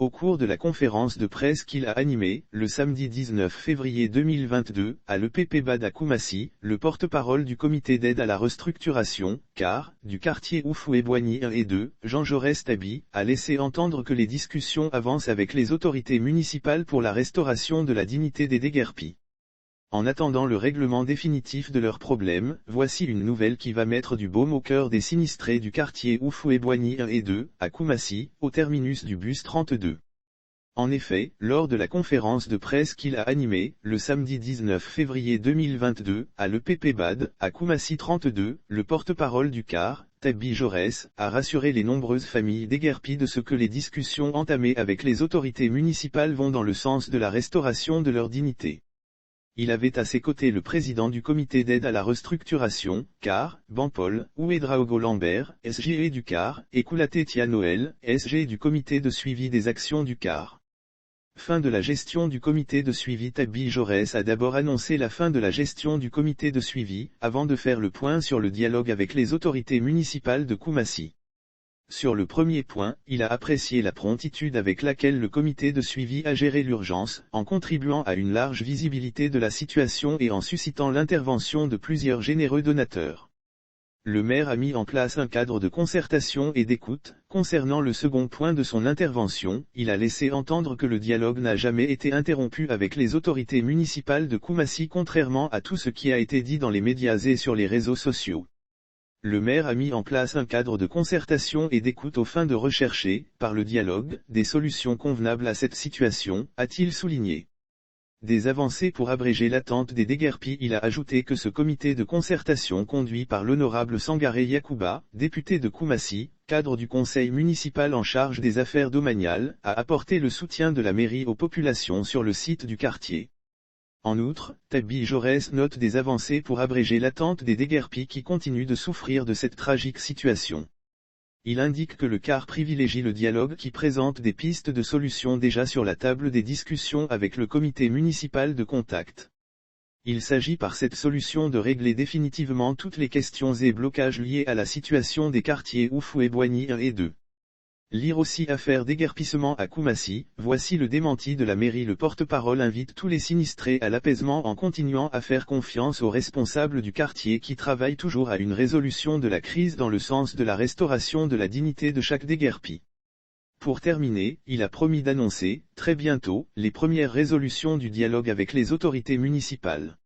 Au cours de la conférence de presse qu'il a animée, le samedi 19 février 2022, à l'EPP-BAD à Koumassi, le porte-parole du comité d'aide à la restructuration, CAR, du quartier Houphouët-Boigny 1 et 2, Jean Jaurès Tabi, a laissé entendre que les discussions avancent avec les autorités municipales pour la restauration de la dignité des déguerpis. En attendant le règlement définitif de leurs problèmes, voici une nouvelle qui va mettre du baume au cœur des sinistrés du quartier Houphouët-Boigny 1 et 2, à Koumassi, au terminus du bus 32. En effet, lors de la conférence de presse qu'il a animée, le samedi 19 février 2022, à l'EPP-BAD, à Koumassi 32, le porte-parole du CAR, Tabi Jaurès, a rassuré les nombreuses familles déguerpies de ce que les discussions entamées avec les autorités municipales vont dans le sens de la restauration de leur dignité. Il avait à ses côtés le président du comité d'aide à la restructuration, CAR, Bampol, Ouedraogo Lambert, SGE du CAR, et Koulaté Tia Noël, SG du comité de suivi des actions du CAR. Fin de la gestion du comité de suivi. Tabi Jaurès a d'abord annoncé la fin de la gestion du comité de suivi, avant de faire le point sur le dialogue avec les autorités municipales de Koumassi. Sur le premier point, il a apprécié la promptitude avec laquelle le comité de suivi a géré l'urgence, en contribuant à une large visibilité de la situation et en suscitant l'intervention de plusieurs généreux donateurs. Le maire a mis en place un cadre de concertation et d'écoute. Concernant le second point de son intervention, il a laissé entendre que le dialogue n'a jamais été interrompu avec les autorités municipales de Koumassi, contrairement à tout ce qui a été dit dans les médias et sur les réseaux sociaux. Le maire a mis en place un cadre de concertation et d'écoute aux fins de rechercher, par le dialogue, des solutions convenables à cette situation, a-t-il souligné. Des avancées pour abréger l'attente des déguerpis. Il a ajouté que ce comité de concertation conduit par l'honorable Sangaré Yacouba, député de Koumassi, cadre du conseil municipal en charge des affaires domaniales, a apporté le soutien de la mairie aux populations sur le site du quartier. En outre, Tabi Jaurès note des avancées pour abréger l'attente des déguerpis qui continuent de souffrir de cette tragique situation. Il indique que le CAR privilégie le dialogue qui présente des pistes de solutions déjà sur la table des discussions avec le comité municipal de contact. Il s'agit par cette solution de régler définitivement toutes les questions et blocages liés à la situation des quartiers Houphouët-Boigny 1 et 2. Lire aussi affaire déguerpissement à Koumassi, voici le démenti de la mairie. Le porte-parole invite tous les sinistrés à l'apaisement en continuant à faire confiance aux responsables du quartier qui travaillent toujours à une résolution de la crise dans le sens de la restauration de la dignité de chaque déguerpi. Pour terminer, il a promis d'annoncer, très bientôt, les premières résolutions du dialogue avec les autorités municipales.